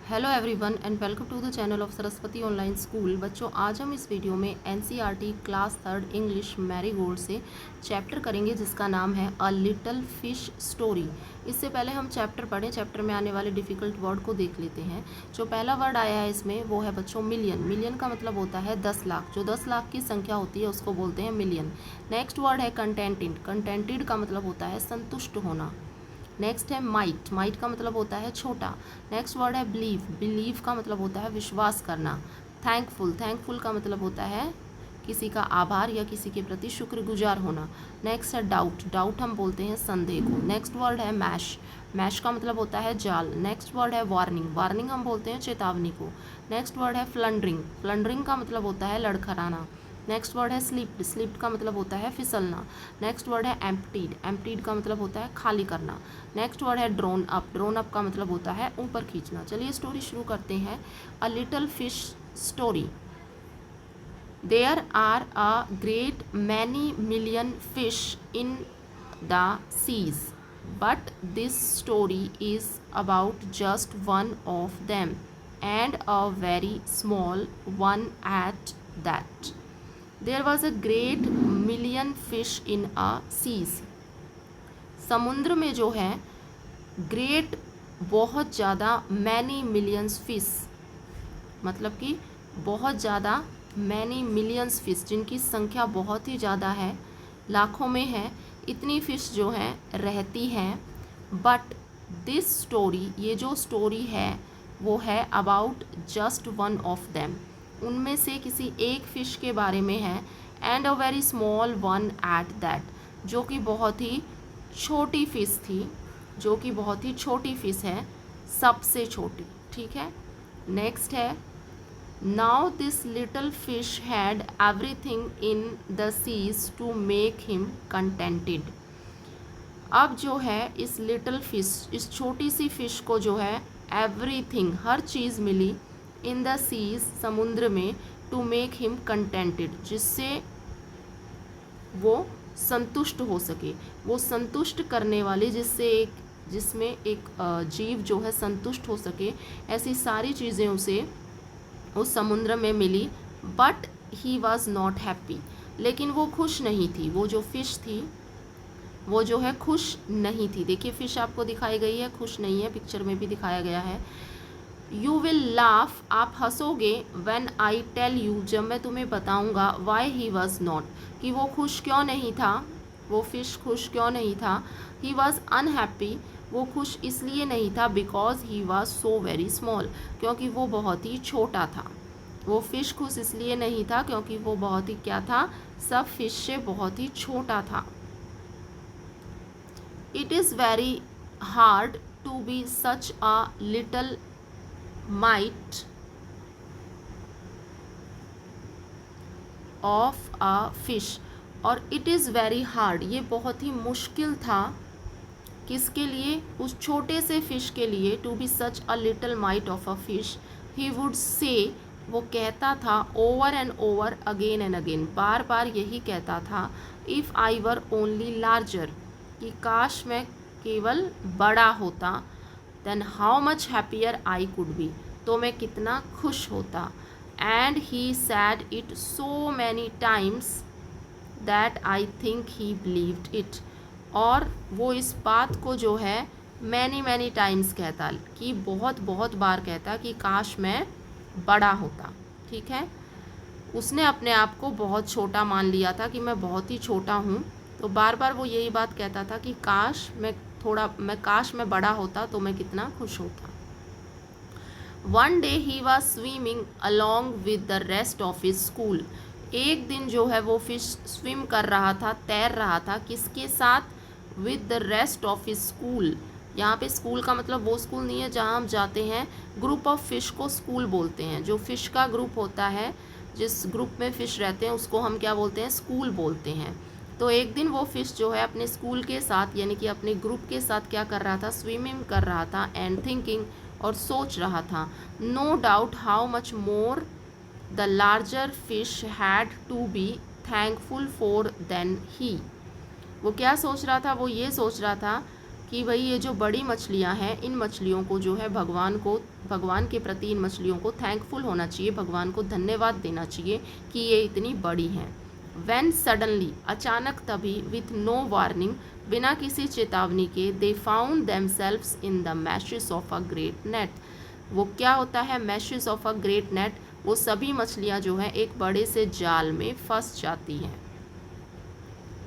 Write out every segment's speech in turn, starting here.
Hello everyone and welcome to the channel of Saraswati online school. बच्चों, आज हम इस वीडियो में NCERT class third English Marigold से चैप्टर करेंगे जिसका नाम है अ लिटिल फिश स्टोरी। इससे पहले हम चैप्टर पढ़ें, चैप्टर में आने वाले डिफ़िकल्ट वर्ड को देख लेते हैं। जो पहला वर्ड आया है इसमें वो है बच्चों मिलियन। मिलियन का मतलब होता है 10 लाख। जो 10 लाख की संख्या होती है उसको बोलते हैं मिलियन। नेक्स्ट वर्ड है कंटेंटेड। कंटेंटेड का मतलब होता है संतुष्ट होना। नेक्स्ट है माइट। माइट का मतलब होता है छोटा। नेक्स्ट वर्ड है बिलीव। बिलीव का मतलब होता है विश्वास करना। थैंकफुल। थैंकफुल का मतलब होता है किसी का आभार या किसी के प्रति शुक्रगुजार होना। नेक्स्ट है डाउट। डाउट हम बोलते हैं संदेह को। नेक्स्ट वर्ड है मैश। मैश का मतलब होता है जाल। नेक्स्ट वर्ड है वार्निंग। वार्निंग हम बोलते हैं चेतावनी को। नेक्स्ट वर्ड है फ्लंडरिंग। फ्लंडरिंग का मतलब होता है लड़खड़ाना। नेक्स्ट वर्ड है स्लिप्ड। स्लिप्ड का मतलब होता है फिसलना। नेक्स्ट वर्ड है एम्प्टीड। एम्प्टीड का मतलब होता है खाली करना। नेक्स्ट वर्ड है ड्रोन अप। ड्रोन अप का मतलब होता है ऊपर खींचना। चलिए स्टोरी शुरू करते हैं। A little fish story. There are a great many million fish in the seas, but this story is about just one of them, and a very small one at that. There was a great million fish in a seas. समुद्र में जो है great बहुत ज़्यादा many millions fish, मतलब कि बहुत ज़्यादा मैनी मिलियंस फिश जिनकी संख्या बहुत ही ज़्यादा है, लाखों में है, इतनी फ़िश जो हैं रहती हैं। बट दिस स्टोरी, ये जो स्टोरी है वो है about just one of them, उनमें से किसी एक फ़िश के बारे में है। And a very small one at that, जो कि बहुत ही छोटी फ़िश थी, जो कि बहुत ही छोटी फ़िश है, सबसे छोटी। ठीक है। नेक्स्ट है now this little fish had everything in the seas to make him contented. अब जो है इस लिटिल फिश, इस छोटी सी फिश को जो है एवरीथिंग, हर चीज़ मिली, इन द सीज, समुद्र में, टू मेक हिम कंटेंटेड, जिससे वो संतुष्ट हो सके। वो संतुष्ट करने वाली, जिसमें एक जीव जो है संतुष्ट हो सके, ऐसी सारी चीज़ें उसे उस समुद्र में मिली। But he was not happy, लेकिन वो खुश नहीं थी। वो जो फिश थी वो जो है खुश नहीं थी। देखिए फिश आपको दिखाई गई है, खुश नहीं है, पिक्चर में भी दिखाया गया है। यू विल लाफ, आप हंसोगे, व्हेन आई टेल यू, जब मैं तुम्हें बताऊंगा, वाई ही वॉज नॉट, कि वो खुश क्यों नहीं था, वो फिश खुश क्यों नहीं था। ही वॉज अनहैप्पी, वो खुश इसलिए नहीं था, because he was so very small, क्योंकि वो बहुत ही छोटा था। वो फिश खुश इसलिए नहीं था क्योंकि वो बहुत ही क्या था, सब फिश से बहुत ही छोटा था। It is very hard to be such a little mite of a fish, और it is very hard, ये बहुत ही मुश्किल था किसके लिए, उस छोटे से फिश के लिए, to be such a little mite of a fish, he would say, वो कहता था, over and over again and again, बार बार यही कहता था, if I were only larger, कि काश मैं केवल बड़ा होता, then how much happier I could be, तो मैं कितना खुश होता। And he said it so many times that I think he believed it, और वो इस बात को जो है मैनी मैनी टाइम्स कहता, कि बहुत बहुत बार कहता कि काश मैं बड़ा होता। ठीक है। उसने अपने आप को बहुत छोटा मान लिया था कि मैं बहुत ही छोटा हूँ, तो बार बार वो यही बात कहता था कि काश मैं बड़ा होता तो मैं कितना खुश होता। One day he was swimming along with the rest of his school. एक दिन जो है वो फिश स्विम कर रहा था, तैर रहा था, किसके साथ, with the rest of his school. यहाँ पे स्कूल का मतलब वो स्कूल नहीं है जहाँ हम जाते हैं, ग्रुप ऑफ फिश को स्कूल बोलते हैं। जो फिश का ग्रुप होता है, जिस ग्रुप में फ़िश रहते हैं, उसको हम क्या बोलते हैं, स्कूल बोलते हैं। तो एक दिन वो फ़िश जो है अपने स्कूल के साथ, यानी कि अपने ग्रुप के साथ क्या कर रहा था, स्विमिंग कर रहा था, एंड थिंकिंग, और सोच रहा था, no doubt how much more the larger fish had to be thankful for than he. वो क्या सोच रहा था, वो ये सोच रहा था कि भाई ये जो बड़ी मछलियाँ हैं, इन मछलियों को जो है भगवान के प्रति इन मछलियों को थैंकफुल होना चाहिए, भगवान को धन्यवाद देना चाहिए कि ये इतनी बड़ी हैं। When suddenly, अचानक तभी, with no warning, बिना किसी चेतावनी के, they found themselves in the meshes of a great net. वो क्या होता है meshes of a great net? वो सभी मछलियाँ जो हैं एक बड़े से जाल में फंस जाती हैं।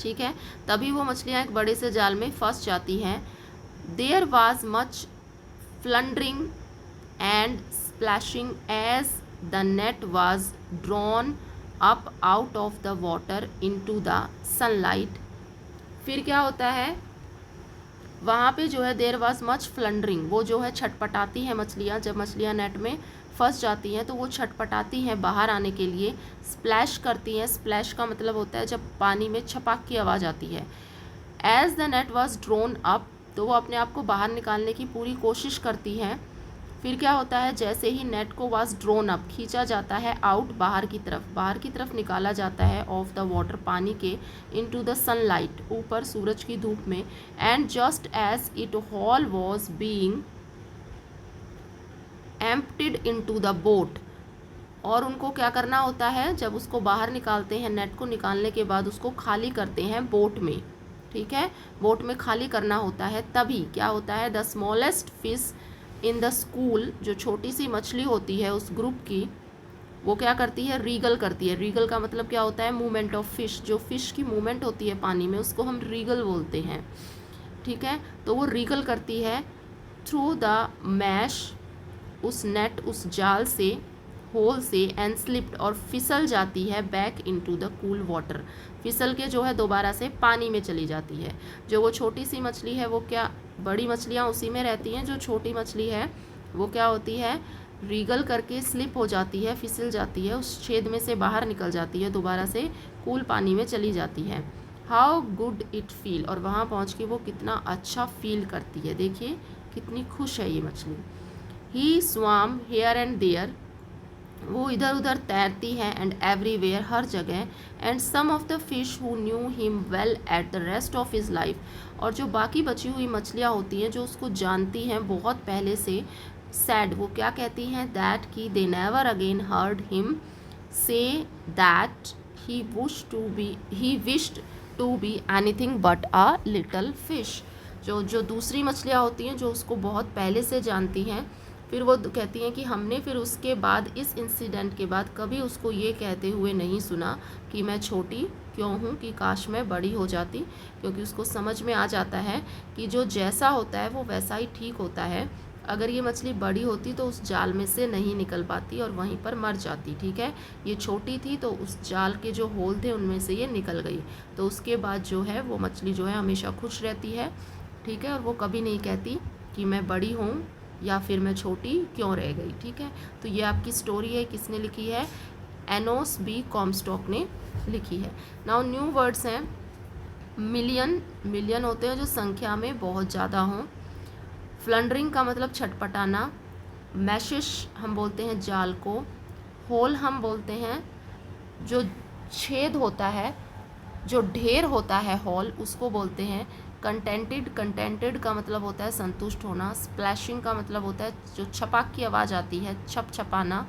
ठीक है, तभी वो मछलियाँ एक बड़े से जाल में फंस जाती हैं। There was much plundering and splashing as the net was drawn up out of the water into the sunlight. फिर क्या होता है, वहाँ पे जो है देयर वाज मच फ्लंडरिंग, वो जो है छटपटाती हैं मछलियाँ, जब मछलियाँ नेट में फंस जाती हैं तो वो छटपटाती हैं बाहर आने के लिए, स्प्लैश करती हैं। स्प्लैश का मतलब होता है जब पानी में छपाक की आवाज़ आती है। As the net was drawn up, तो वो अपने आप को बाहर निकालने की पूरी कोशिश करती हैं। फिर क्या होता है, जैसे ही नेट को वाज ड्रोन अप, खींचा जाता है, आउट, बाहर की तरफ निकाला जाता है, ऑफ द वाटर, पानी के, इनटू द सनलाइट, ऊपर सूरज की धूप में, and just as it all was being emptied into the boat, और उनको क्या करना होता है, जब उसको बाहर निकालते हैं, नेट को निकालने के बाद उसको खाली करते हैं बोट में। ठीक है, बोट में खाली करना होता है, तभी क्या होता है, the smallest fish in the school, जो छोटी सी मछली होती है उस ग्रुप की, वो क्या करती है, रीगल करती है। रीगल का मतलब क्या होता है, मूवमेंट ऑफ फिश, जो फिश की मूवमेंट होती है पानी में उसको हम रीगल बोलते हैं। ठीक है, तो वो रीगल करती है थ्रू द मैश, उस नेट, उस जाल से, होल से, एंड स्लिप्ड, और फिसल जाती है, back into the cool water, फिसल के जो है दोबारा से पानी में चली जाती है। जो वो छोटी सी मछली है वो क्या, बड़ी मछलियाँ उसी में रहती हैं, जो छोटी मछली है वो क्या होती है, रीगल करके स्लिप हो जाती है, फिसल जाती है, उस छेद में से बाहर निकल जाती है, दोबारा से कूल पानी में चली जाती है। हाउ गुड इट फील, और वहाँ पहुँच के वो कितना अच्छा फील करती है, देखिए कितनी खुश है ये मछली। ही स्वाम हेयर एंड देयर, वो इधर उधर तैरती हैं, एंड एवरीवेयर, हर जगह, and some of the fish who knew him well at the rest of his life, और जो बाकी बची हुई मछलियाँ होती हैं जो उसको जानती हैं बहुत पहले से, सैड, वो क्या कहती हैं, दैट कि they never again heard him say that he wished to be anything but a little fish. जो दूसरी मछलियाँ होती हैं जो उसको बहुत पहले से जानती हैं, फिर वो कहती हैं कि हमने फिर उसके बाद, इस इंसिडेंट के बाद, कभी उसको ये कहते हुए नहीं सुना कि मैं छोटी क्यों हूँ, कि काश मैं बड़ी हो जाती, क्योंकि उसको समझ में आ जाता है कि जो जैसा होता है वो वैसा ही ठीक होता है। अगर ये मछली बड़ी होती तो उस जाल में से नहीं निकल पाती और वहीं पर मर जाती। ठीक है, ये छोटी थी तो उस जाल के जो होल थे उनमें से ये निकल गई, तो उसके बाद जो है वो मछली जो है हमेशा खुश रहती है। ठीक है, और वो कभी नहीं कहती कि मैं बड़ी हूँ या फिर मैं छोटी क्यों रह गई। ठीक है, तो ये आपकी स्टोरी है, किसने लिखी है, एनोस बी कॉम्स्टॉक ने लिखी है। नाउ न्यू वर्ड्स हैं, मिलियन, मिलियन होते हैं जो संख्या में बहुत ज़्यादा हों। फ्लंडरिंग का मतलब छटपटाना। मैशिश हम बोलते हैं जाल को। होल हम बोलते हैं जो छेद होता है, जो ढेर होता है, हॉल, उसको बोलते हैं। कंटेंटेड, कंटेंटेड का मतलब होता है संतुष्ट होना। स्प्लैशिंग का मतलब होता है जो छपाक की आवाज़ आती है, छप छपाना।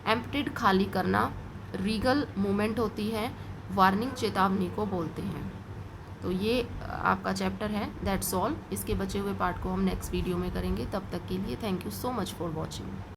एम्प्टीड, खाली करना। रीगल, मूवमेंट होती है। वार्निंग, चेतावनी को बोलते हैं। तो ये आपका चैप्टर है, दैट्स ऑल। इसके बचे हुए पार्ट को हम नेक्स्ट वीडियो में करेंगे। तब तक के लिए thank you so much for watching.